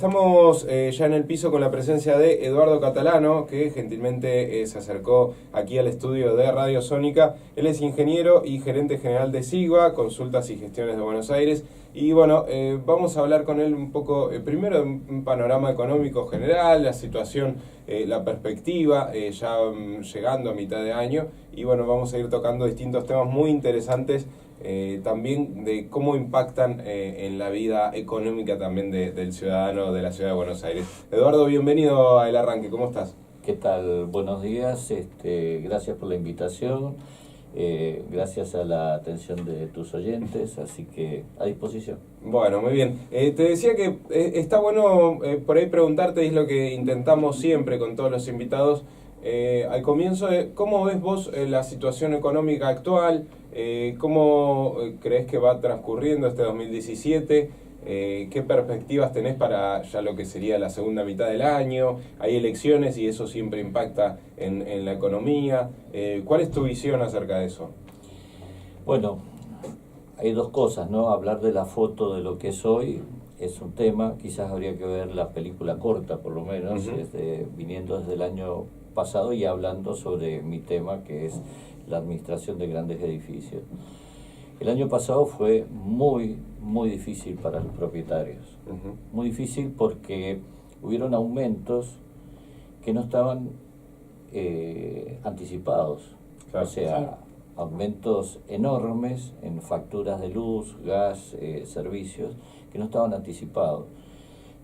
Estamos ya en el piso con la presencia de Eduardo Catalano, que gentilmente se acercó aquí al estudio de Radio Sónica. Él es ingeniero y gerente general de SIGBA, Consultas y Gestiones de Buenos Aires. Y bueno, vamos a hablar con él un poco, primero de un panorama económico general, la situación, la perspectiva, ya llegando a mitad de año. Y bueno, vamos a ir tocando distintos temas muy interesantes. También de cómo impactan en la vida económica también del ciudadano de la ciudad de Buenos Aires. Eduardo, bienvenido a El Arranque, ¿cómo estás? ¿Qué tal? Buenos días, gracias por la invitación, gracias a la atención de tus oyentes, así que a disposición. Bueno, muy bien. Te decía que está bueno por ahí preguntarte, y es lo que intentamos siempre con todos los invitados, al comienzo, ¿cómo ves vos la situación económica actual? ¿Cómo crees que va transcurriendo este 2017? ¿Qué perspectivas tenés para ya lo que sería la segunda mitad del año? Hay elecciones y eso siempre impacta en la economía. ¿Cuál es tu visión acerca de eso? Bueno, hay dos cosas, ¿no? Hablar de la foto de lo que es hoy es un tema, quizás habría que ver la película corta por lo menos, viniendo desde el año pasado y hablando sobre mi tema, que es la administración de grandes edificios. El año pasado fue muy difícil para los propietarios. Muy difícil porque hubieron aumentos que no estaban anticipados. Claro. O sea, aumentos enormes en facturas de luz, gas, servicios, que no estaban anticipados.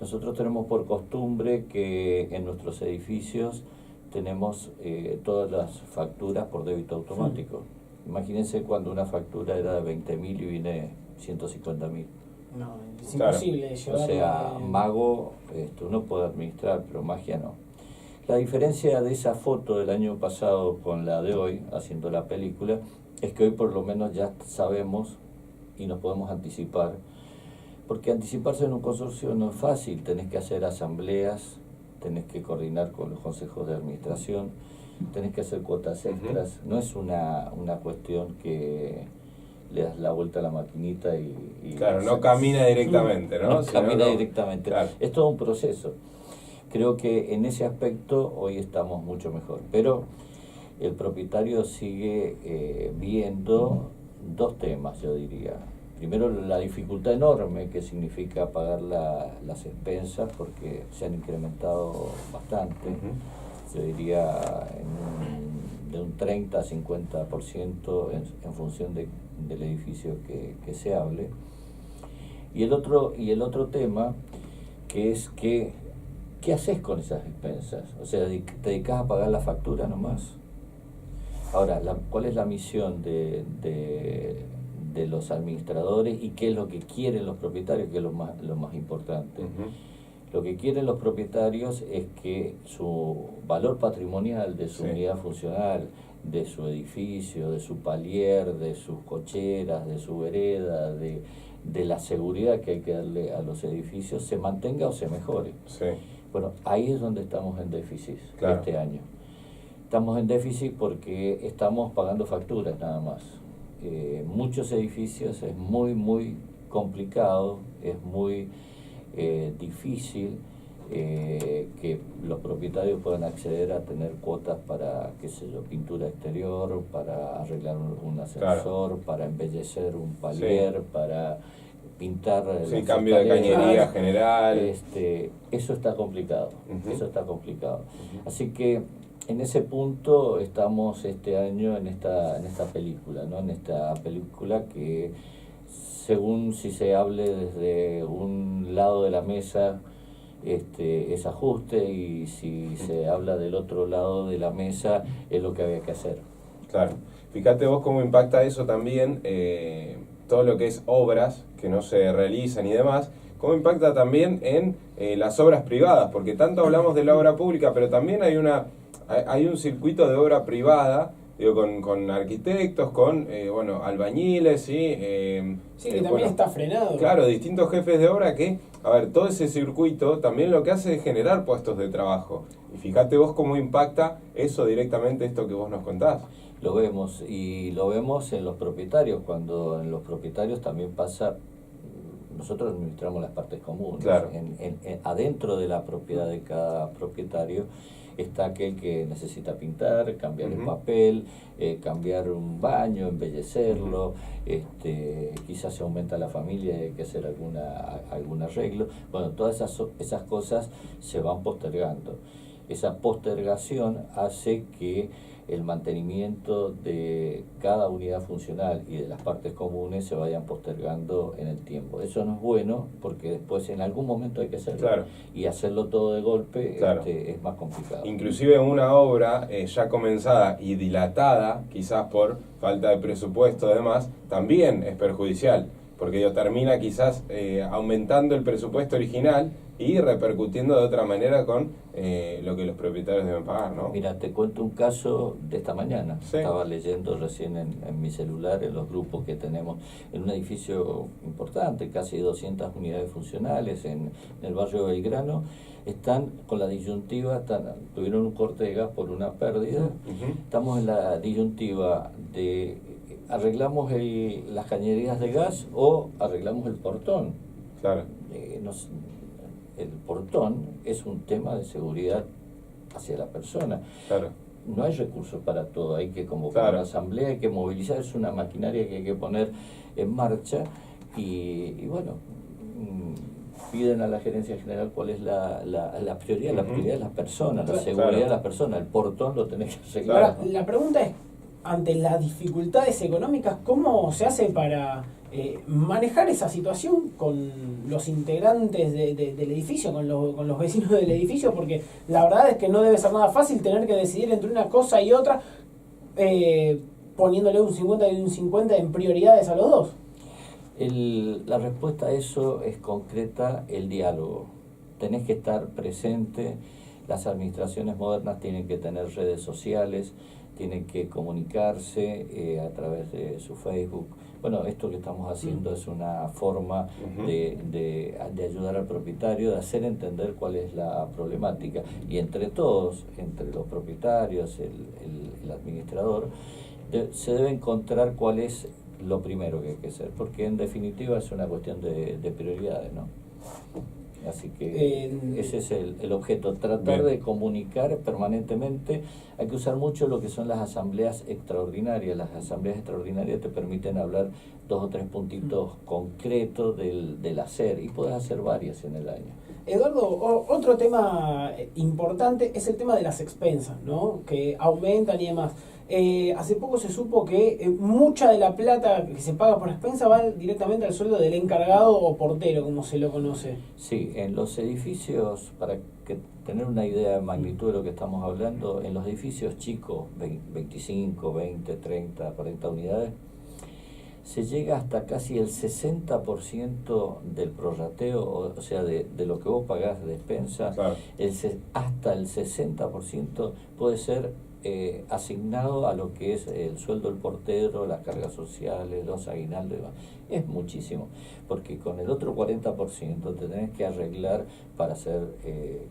Nosotros tenemos por costumbre que en nuestros edificios tenemos todas las facturas por débito automático. Imagínense cuando una factura era de 20.000 y viene 150.000. No, es imposible llevarlo. O sea, mago uno puede administrar, pero magia no. La diferencia de esa foto del año pasado con la de hoy, haciendo la película, es que hoy por lo menos ya sabemos y nos podemos anticipar. Porque anticiparse en un consorcio no es fácil, tenés que hacer asambleas, tenés que coordinar con los consejos de administración, tenés que hacer cuotas extras. No es una cuestión que le das la vuelta a la maquinita y claro, no camina directamente, ¿no? No camina directamente. Claro. Es todo un proceso. Creo que en ese aspecto hoy estamos mucho mejor. Pero el propietario sigue viendo dos temas, yo diría. Primero, la dificultad enorme que significa pagar las expensas, porque se han incrementado bastante. Yo diría de un 30 a 50% en función del edificio que se hable. Y el otro tema, que es que, ¿qué haces con esas expensas? O sea, ¿te dedicas a pagar la factura nomás? Ahora, ¿cuál es la misión de los administradores y qué es lo que quieren los propietarios, que es lo más importante? Lo que quieren los propietarios es que su valor patrimonial de su unidad funcional, de su edificio, de su palier, de sus cocheras, de su vereda, de la seguridad que hay que darle a los edificios, se mantenga o se mejore. Sí. Bueno, ahí es donde estamos en déficit este año. Estamos en déficit porque estamos pagando facturas nada más. Muchos edificios es muy complicado, es muy difícil que los propietarios puedan acceder a tener cuotas para, qué sé yo, pintura exterior, para arreglar un ascensor, para embellecer un palier, para pintar cambio de cañería general. Eso está complicado, Así que en ese punto estamos este año en esta película, ¿no? En esta película que, según si se hable desde un lado de la mesa, es ajuste, y si se habla del otro lado de la mesa, es lo que había que hacer. Claro. Fíjate vos cómo impacta eso también, todo lo que es obras que no se realizan y demás, cómo impacta también en las obras privadas, porque tanto hablamos de la obra pública, pero también hay un circuito de obra privada, digo, con arquitectos, con albañiles, ¿sí? Que también está frenado. Claro, distintos jefes de obra que, a ver, todo ese circuito también lo que hace es generar puestos de trabajo. Y fíjate vos cómo impacta eso directamente, esto que vos nos contás. Lo vemos, y lo vemos en los propietarios, cuando en los propietarios también pasa nosotros administramos las partes comunes. Claro. Adentro de la propiedad de cada propietario está aquel que necesita pintar, cambiar el papel, cambiar un baño, embellecerlo, quizás se aumenta la familia y hay que hacer algún arreglo. Bueno, todas esas cosas se van postergando. Esa postergación hace que el mantenimiento de cada unidad funcional y de las partes comunes se vayan postergando en el tiempo. Eso no es bueno porque después en algún momento hay que hacerlo. Claro. Y hacerlo todo de golpe Claro. Es más complicado. Inclusive una obra ya comenzada y dilatada, quizás por falta de presupuesto y demás, también es perjudicial, porque termina quizás aumentando el presupuesto original y repercutiendo de otra manera con lo que los propietarios deben pagar, ¿no? Mira, te cuento un caso de esta mañana. Sí. Estaba leyendo recién en mi celular, en los grupos que tenemos, en un edificio importante, casi 200 unidades funcionales en el barrio Belgrano. Están con la disyuntiva, tuvieron un corte de gas por una pérdida. Estamos en la disyuntiva de arreglamos las cañerías de gas o arreglamos el portón. Claro. El portón es un tema de seguridad hacia la persona. Claro. No hay recursos para todo, hay que convocar una asamblea, hay que movilizar, es una maquinaria que hay que poner en marcha y bueno, piden a la gerencia general cuál es la prioridad. La prioridad es la persona, la seguridad de la persona, el portón lo tenés que arreglar. Ahora, la pregunta es, ante las dificultades económicas, ¿cómo se hace para manejar esa situación con los integrantes del edificio, con los vecinos del edificio? Porque la verdad es que no debe ser nada fácil tener que decidir entre una cosa y otra, poniéndole un 50 y un 50 en prioridades a los dos. La respuesta a eso es concreta, el diálogo. Tenés que estar presente, las administraciones modernas tienen que tener redes sociales, tienen que comunicarse a través de su Facebook. Bueno, esto que estamos haciendo es una forma de ayudar al propietario, de hacer entender cuál es la problemática. Y entre todos, entre los propietarios, el administrador, se debe encontrar cuál es lo primero que hay que hacer, porque en definitiva es una cuestión de prioridades, ¿no? Así que ese es el objeto, tratar de comunicar permanentemente. Hay que usar mucho lo que son las asambleas extraordinarias. Las asambleas extraordinarias te permiten hablar 2 o 3 puntitos concretos del hacer, y puedes hacer varias en el año. Eduardo, otro tema importante es el tema de las expensas, ¿no? Que aumentan y demás. Hace poco se supo que mucha de la plata que se paga por expensa va directamente al sueldo del encargado o portero, como se lo conoce. Sí, en los edificios, para tener una idea de magnitud de lo que estamos hablando, en los edificios chicos, 25, 20, 30, 40 unidades, se llega hasta casi el 60% del prorrateo, o sea, de lo que vos pagás de despensa, hasta el 60% puede ser asignado a lo que es el sueldo del portero, las cargas sociales, los aguinaldos y demás. Es muchísimo, porque con el otro 40% te tenés que arreglar para hacer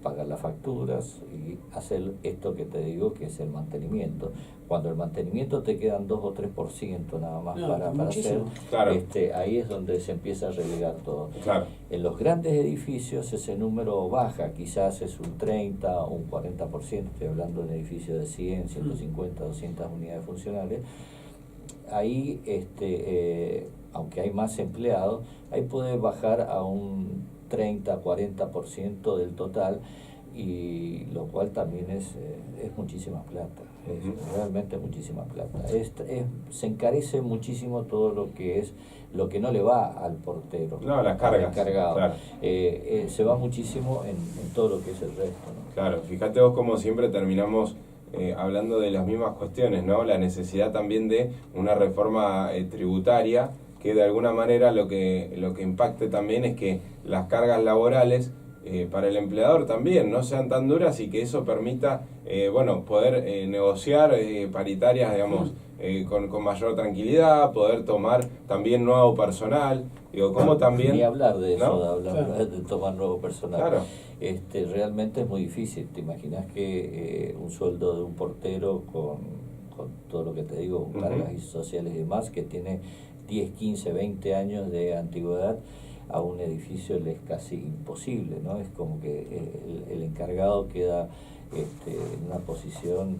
pagar las facturas y hacer esto que te digo, que es el mantenimiento. Cuando el mantenimiento te quedan 2 o 3% nada más para hacer, ahí es donde se empieza a relegar todo. En los grandes edificios ese número baja, quizás es un 30 o un 40%, estoy hablando de un edificio de 100, 150, 200 unidades funcionales. Ahí, aunque hay más empleados, ahí puede bajar a un 30, 40% del total, y lo cual también es muchísima plata, es realmente muchísima plata. Se encarece muchísimo todo lo que no le va al portero, las cargas, al encargado. Se va muchísimo en todo lo que es el resto, ¿no? Claro, fíjate vos como siempre terminamos hablando de las mismas cuestiones, ¿no? La necesidad también de una reforma tributaria que de alguna manera lo que impacte también es que las cargas laborales para el empleador también no sean tan duras, y que eso permita poder negociar paritarias, digamos, con mayor tranquilidad, poder tomar también nuevo personal, como también... Ni hablar de eso, ¿no? de tomar nuevo personal. Claro. Realmente es muy difícil. ¿Te imaginas que un sueldo de un portero con todo lo que te digo, cargas sociales y demás, que tiene 10, 15, 20 años de antigüedad, a un edificio le es casi imposible, ¿no? Es como que el encargado queda en una posición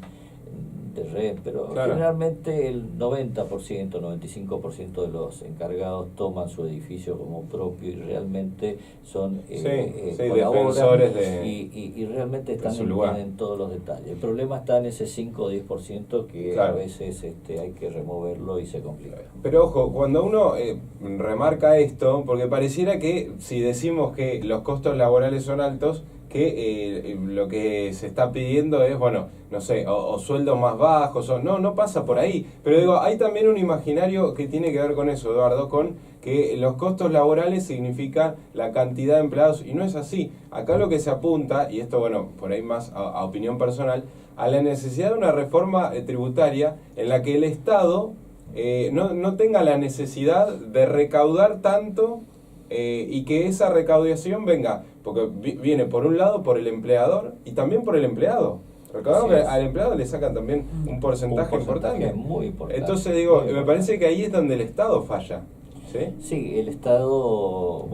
de red, pero claro, generalmente el 90%, 95% de los encargados toman su edificio como propio y realmente son defensores y realmente están en todos los detalles. El problema está en ese 5 o 10% que claro, a veces hay que removerlo y se complica. Pero ojo, cuando uno remarca esto, porque pareciera que si decimos que los costos laborales son altos, que lo que se está pidiendo es, bueno, no sé, o sueldos más bajos, no pasa por ahí. Pero digo, hay también un imaginario que tiene que ver con eso, Eduardo, con que los costos laborales significan la cantidad de empleados, y no es así. Acá lo que se apunta, y esto, bueno, por ahí más a opinión personal, a la necesidad de una reforma tributaria en la que el Estado no tenga la necesidad de recaudar tanto y que esa recaudación venga, porque viene por un lado por el empleador y también por el empleado. Recordamos que al empleado le sacan también un porcentaje importante. Muy importante. Entonces digo, me parece que ahí es donde el Estado falla. Sí, el Estado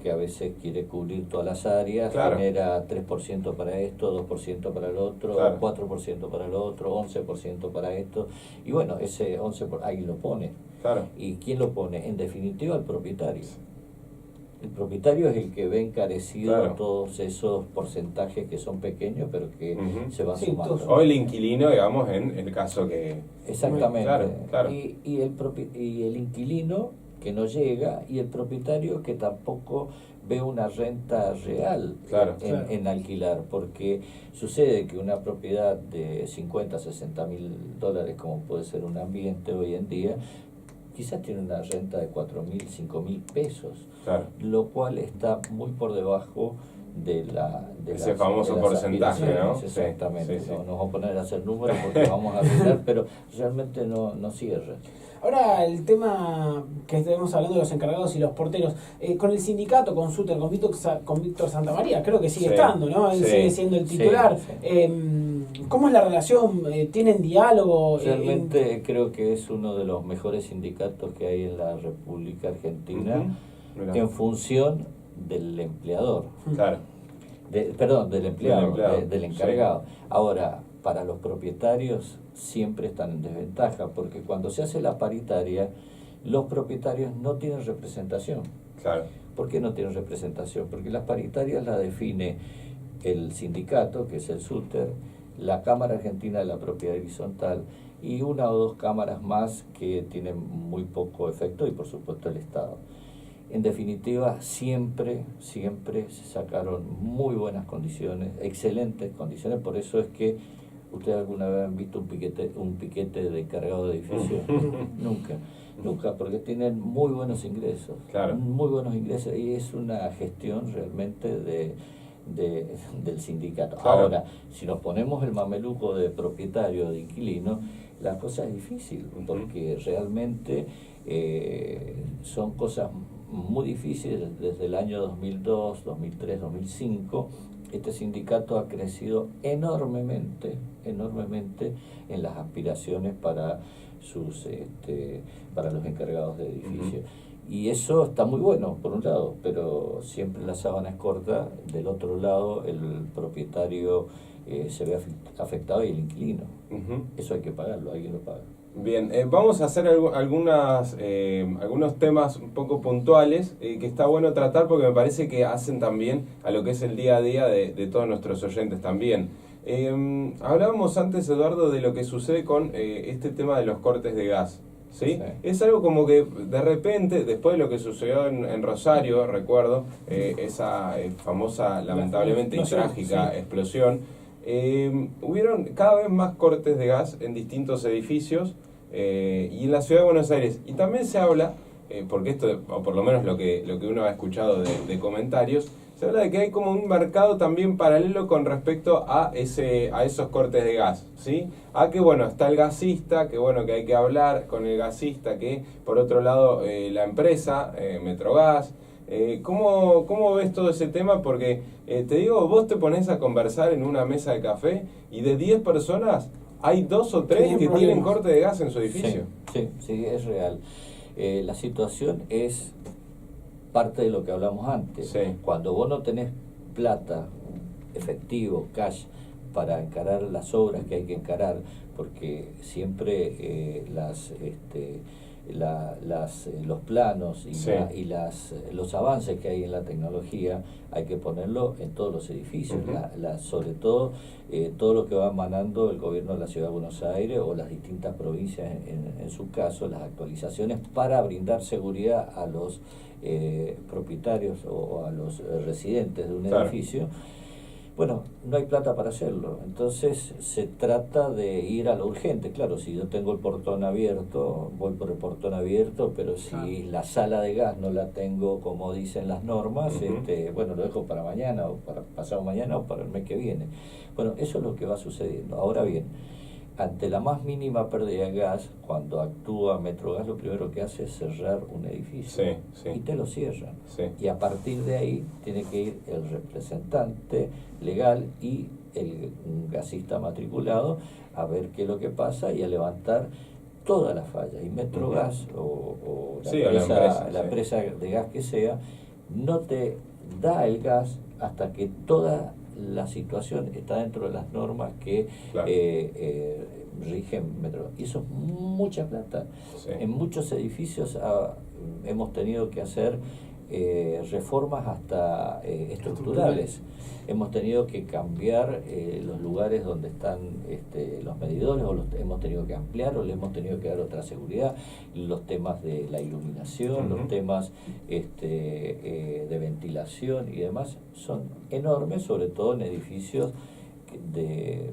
que a veces quiere cubrir todas las áreas, claro, genera 3% para esto, 2% para el otro, claro, 4% para el otro, 11% para esto, y bueno, ese 11% ahí lo pone. Claro. ¿Y quién lo pone? En definitiva, el propietario. El propietario es el que ve encarecido, claro, todos esos porcentajes que son pequeños, pero que se van sumando. O el inquilino, digamos, en el caso que... Exactamente. Claro. Y el inquilino que no llega, y el propietario que tampoco ve una renta real, claro, en alquilar, porque sucede que una propiedad de 50, 60 mil dólares, como puede ser un ambiente hoy en día, quizás tiene una renta de 4.000, 5.000 pesos, claro, lo cual está muy por debajo de ese famoso porcentaje, ¿no? Exactamente. Sí. No nos vamos a poner a hacer números porque vamos a arreglar, pero realmente no cierra. Ahora, el tema que estamos hablando de los encargados y los porteros, con el sindicato, con Suter, con Víctor Santamaría, creo que sigue estando, ¿no? Él sigue siendo el titular. ¿Cómo es la relación? ¿Tienen diálogo? Realmente creo que es uno de los mejores sindicatos que hay en la República Argentina, en función del empleador. Claro. Del empleado, del encargado. Ahora, para los propietarios siempre están en desventaja, porque cuando se hace la paritaria, los propietarios no tienen representación. Claro. ¿Por qué no tienen representación? Porque las paritarias las define el sindicato, que es el SUTER, la Cámara Argentina de la Propiedad Horizontal y una o dos cámaras más que tienen muy poco efecto, y por supuesto el Estado. En definitiva, siempre se sacaron muy buenas condiciones, excelentes condiciones. Por eso es que ustedes alguna vez han visto un piquete de encargado de edificio. Nunca, porque tienen muy buenos ingresos, claro, muy buenos ingresos, y es una gestión realmente del sindicato. Claro. Ahora, si nos ponemos el mameluco de propietario, de inquilino, la cosa es difícil, porque realmente son cosas muy difíciles. Desde el año 2002, 2003, 2005, este sindicato ha crecido enormemente en las aspiraciones para para los encargados de edificios. Y eso está muy bueno, por un lado, pero siempre la sábana es corta. Del otro lado, el propietario se ve afectado, y el inquilino. Eso hay que pagarlo, alguien lo paga. Bien, vamos a hacer algunos temas un poco puntuales que está bueno tratar, porque me parece que hacen también a lo que es el día a día de todos nuestros oyentes también. Hablábamos antes, Eduardo, de lo que sucede con este tema de los cortes de gas. ¿Sí? Es algo como que de repente, después de lo que sucedió en Rosario, recuerdo, esa famosa, lamentablemente y trágica explosión, hubieron cada vez más cortes de gas en distintos edificios y en la ciudad de Buenos Aires. Y también se habla, porque esto, o por lo menos lo que uno ha escuchado de comentarios, se habla de que hay como un mercado también paralelo con respecto a esos cortes de gas, ¿sí? A que bueno, está el gasista, que bueno, que hay que hablar con el gasista, que por otro lado la empresa, Metrogas. ¿Cómo ves todo ese tema? Porque te digo, vos te pones a conversar en una mesa de café y de 10 personas hay 2 o 3 que tienen corte de gas en su edificio. Sí, es real. La situación es parte de lo que hablamos antes. Sí. Cuando vos no tenés plata, efectivo, cash, para encarar las obras que hay que encarar, porque siempre los planos y, sí. los avances que hay en la tecnología hay que ponerlo en todos los edificios, sobre todo todo lo que va emanando el gobierno de la Ciudad de Buenos Aires o las distintas provincias en su caso, las actualizaciones para brindar seguridad a los propietarios o a los residentes de un edificio. Bueno, no hay plata para hacerlo, entonces se trata de ir a lo urgente. Claro, si yo tengo el portón abierto, voy por el portón abierto, pero si la sala de gas no la tengo como dicen las normas, bueno, lo dejo para mañana o para pasado mañana o para el mes que viene. Bueno, eso es lo que va sucediendo. Ahora bien, ante la más mínima pérdida de gas, cuando actúa Metrogas, lo primero que hace es cerrar un edificio. Y te lo cierran. Y a partir de ahí tiene que ir el representante legal y el gasista matriculado a ver qué es lo que pasa y a levantar todas las fallas. Y Metrogas o la empresa de gas que sea, no te da el gas hasta que toda la situación está dentro de las normas que rigen Metro. Y eso es mucha plata. En muchos edificios hemos tenido que hacer reformas hasta estructurales. Hemos tenido que cambiar los lugares donde están los medidores, o hemos tenido que ampliar, o le hemos tenido que dar otra seguridad. Los temas de la iluminación, los temas de ventilación y demás son enormes, sobre todo en edificios de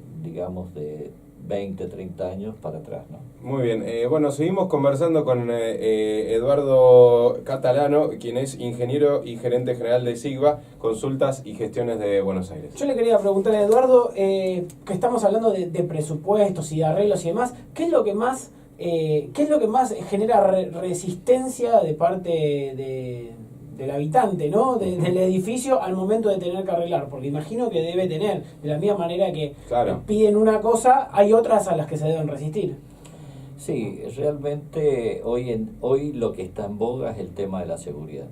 20, 30 años para atrás, ¿no? Muy bien, bueno, seguimos conversando con Eduardo Catalano, quien es ingeniero y gerente general de Sigva, Consultas y Gestiones de Buenos Aires. Yo le quería preguntar a Eduardo, que estamos hablando de presupuestos y de arreglos y demás, ¿qué es lo que más genera resistencia de parte del habitante, ¿no? Del edificio al momento de tener que arreglar? Porque imagino que debe tener, de la misma manera que piden una cosa, hay otras a las que se deben resistir. Sí, realmente hoy lo que está en boga es el tema de la seguridad.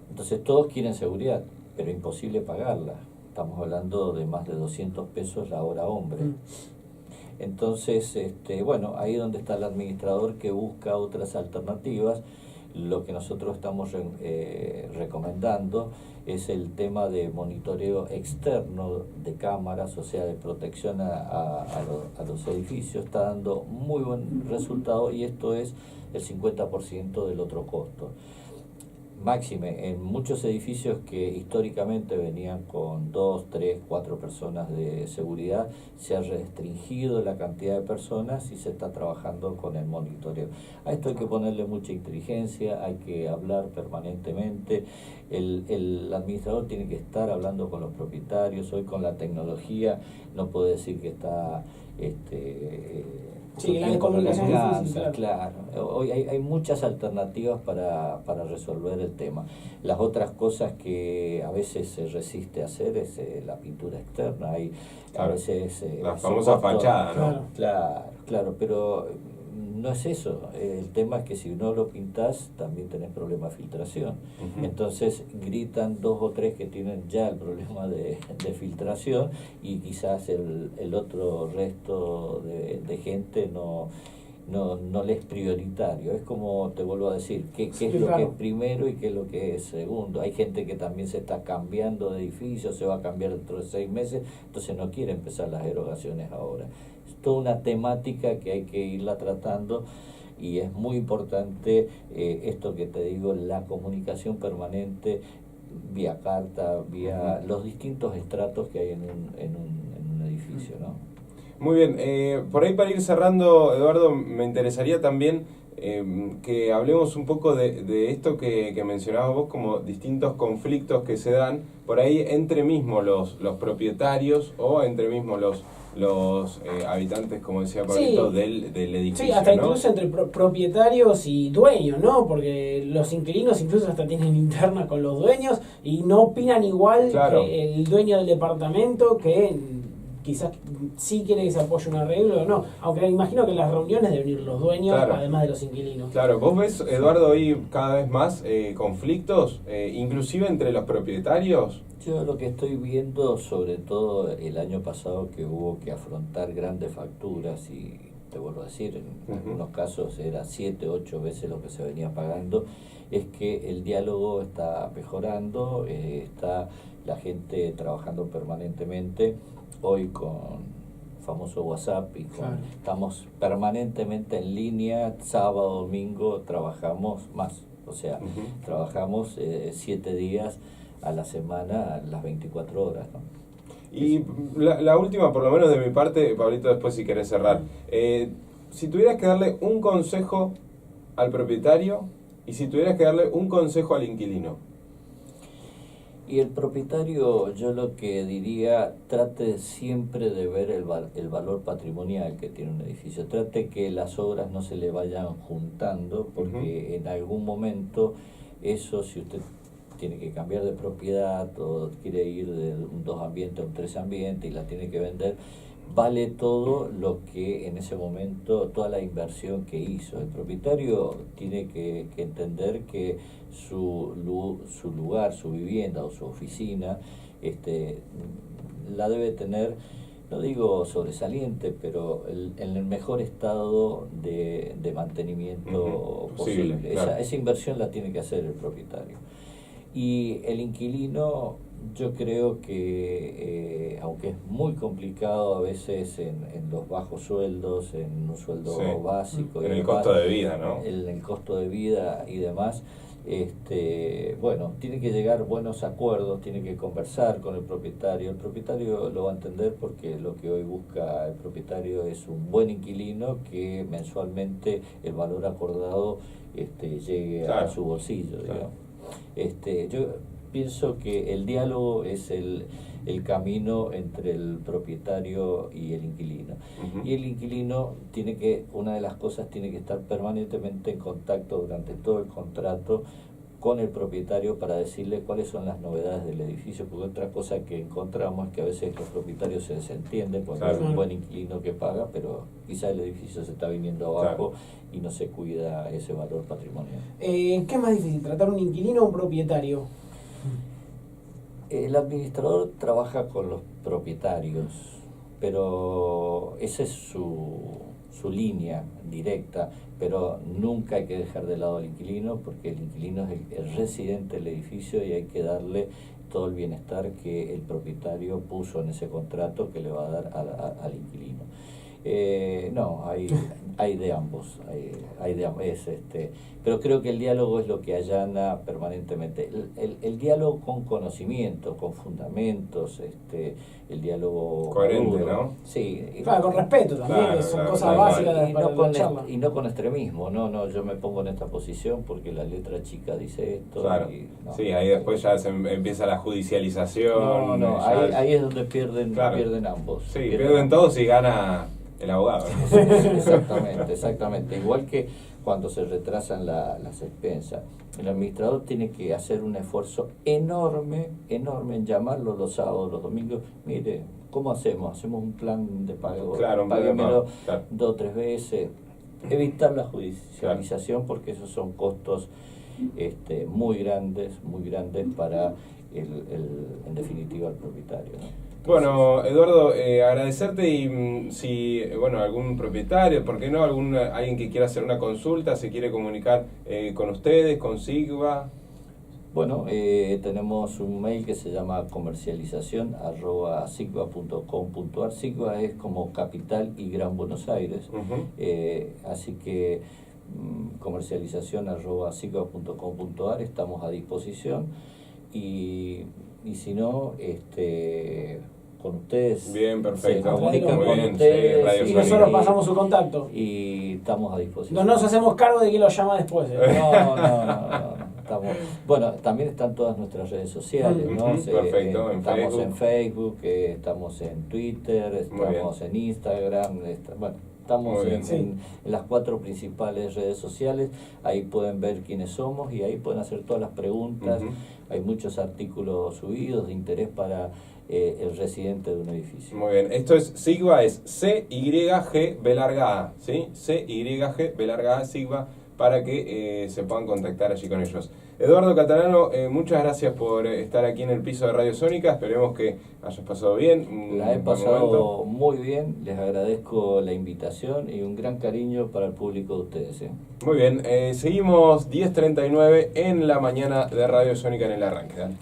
Entonces todos quieren seguridad, pero imposible pagarla. Estamos hablando de más de 200 pesos la hora hombre. Entonces, bueno, ahí es donde está el administrador que busca otras alternativas. Lo que nosotros estamos recomendando es el tema de monitoreo externo de cámaras, o sea, de protección a los edificios. Está dando muy buen resultado y esto es el 50% del otro costo. Máxime, en muchos edificios que históricamente venían con 2, 3, 4 personas de seguridad, se ha restringido la cantidad de personas y se está trabajando con el monitoreo. A esto hay que ponerle mucha inteligencia, hay que hablar permanentemente. El administrador tiene que estar hablando con los propietarios. Hoy con la tecnología no puede decir que está... Sí, la comunicación es difícil, claro. Hoy hay muchas alternativas para resolver el tema. Las otras cosas que a veces se resiste a hacer es la pintura externa. A veces la famosa fachada, ¿no? Claro, pero no es eso. El tema es que si no lo pintás, también tenés problema de filtración. Entonces gritan 2 o 3 que tienen ya el problema de filtración y quizás el otro resto de gente no le es prioritario. Es como, te vuelvo a decir, qué es lo que es primero y qué es lo que es segundo. Hay gente que también se está cambiando de edificio, se va a cambiar dentro de 6 meses, entonces no quiere empezar las erogaciones ahora. Es toda una temática que hay que irla tratando y es muy importante esto que te digo, la comunicación permanente vía carta, vía los distintos estratos que hay en un edificio, ¿no? Muy bien, por ahí para ir cerrando, Eduardo, me interesaría también que hablemos un poco de esto que mencionabas vos, como distintos conflictos que se dan por ahí entre mismos los propietarios o entre mismos los habitantes, como decía Pablito, del edificio. Sí, hasta ¿no? Incluso entre propietarios y dueños, ¿no? Porque los inquilinos incluso hasta tienen internas con los dueños y no opinan igual que el dueño del departamento que quizás sí quiere que se apoye un arreglo o no. Aunque me imagino que en las reuniones deben ir los dueños, Claro. además de los inquilinos. Claro, vos ves, Eduardo, hoy cada vez más conflictos, inclusive entre los propietarios. Yo lo que estoy viendo, sobre todo el año pasado, que hubo que afrontar grandes facturas y te vuelvo a decir, en algunos casos era 7, 8 veces lo que se venía pagando, es que el diálogo está mejorando, está la gente trabajando permanentemente, hoy con famoso WhatsApp y estamos permanentemente en línea, sábado, domingo trabajamos más, o sea, trabajamos 7 días a la semana, las 24 horas, ¿no? Y la última, por lo menos de mi parte, Pablito, después si querés cerrar. Si tuvieras que darle un consejo al propietario y si tuvieras que darle un consejo al inquilino. Y el propietario, yo lo que diría, trate siempre de ver el valor patrimonial que tiene un edificio. Trate que las obras no se le vayan juntando, porque en algún momento eso, si usted tiene que cambiar de propiedad o quiere ir de un 2 ambiente a un 3 ambiente y la tiene que vender, vale todo lo que en ese momento, toda la inversión que hizo. El propietario tiene que entender que su lugar, su vivienda o su oficina, la debe tener, no digo sobresaliente, pero en el mejor estado de mantenimiento posible. Claro. Esa inversión la tiene que hacer el propietario. Y el inquilino, yo creo que, aunque es muy complicado a veces en los bajos sueldos, en un sueldo básico, en y el demás, costo de vida, ¿no? el costo de vida y demás, bueno, tiene que llegar buenos acuerdos, tiene que conversar con el propietario lo va a entender, porque lo que hoy busca el propietario es un buen inquilino que mensualmente el valor acordado llegue a su bolsillo, digamos. Yo pienso que el diálogo es el camino entre el propietario y el inquilino. Y el inquilino una de las cosas, tiene que estar permanentemente en contacto durante todo el contrato con el propietario para decirle cuáles son las novedades del edificio, porque otra cosa que encontramos es que a veces los propietarios se desentienden cuando hay un buen inquilino que paga, pero quizá el edificio se está viniendo abajo y no se cuida ese valor patrimonial. ¿Qué es más difícil, tratar un inquilino o un propietario? El administrador trabaja con los propietarios, pero esa es su línea directa, pero nunca hay que dejar de lado al inquilino, porque el inquilino es el residente del edificio y hay que darle todo el bienestar que el propietario puso en ese contrato que le va a dar al inquilino. No, hay de ambos, pero creo que el diálogo es lo que allana permanentemente. El diálogo con conocimiento, con fundamentos, el diálogo coherente, maduro, ¿no? Sí. Claro, con respeto también, son cosas básicas para la charla. Y no con extremismo, no, yo me pongo en esta posición porque la letra chica dice esto. Claro. Sí, ahí después ya empieza la judicialización. No, ahí es donde pierden ambos. Sí, pierden todos y gana el abogado. Exactamente. Igual que cuando se retrasan las expensas. El administrador tiene que hacer un esfuerzo enorme en llamarlo los sábados, los domingos. Mire, ¿cómo hacemos? Hacemos un plan de pago. Claro, páguemelo 2 o 3 veces. Evitar la judicialización, porque esos son costos muy grandes para en definitiva el propietario, ¿no? Bueno, Eduardo, agradecerte y si, algún propietario, ¿por qué no? Alguien que quiera hacer una consulta, se quiere comunicar con ustedes, con Sigva. Bueno, tenemos un mail que se llama comercialización@sigva.com.ar. Sigva es como Capital y Gran Buenos Aires, así que comercialización@sigva.com.ar, estamos a disposición y si no, con ustedes. Bien, perfecto. Se comunican Muy con bien, ustedes, sí, Radio Y nosotros pasamos su contacto. y estamos a disposición. No nos hacemos cargo de que lo llama después. No. Bueno, también están todas nuestras redes sociales, ¿no? Perfecto, estamos en Facebook, estamos en Twitter, estamos en Instagram, Estamos Muy bien. en las 4 principales redes sociales, ahí pueden ver quiénes somos y ahí pueden hacer todas las preguntas. Hay muchos artículos subidos de interés para el residente de un edificio. Muy bien, esto es Sigva, es CYG larga A, ¿sí? CYG larga A, Sigva, para que se puedan contactar allí con ellos. Eduardo Catalano, muchas gracias por estar aquí en el piso de Radio Sónica, esperemos que hayas pasado bien. La he pasado muy bien, les agradezco la invitación y un gran cariño para el público de ustedes. Muy bien, seguimos 10:39 en la mañana de Radio Sónica en el arranque. Dale.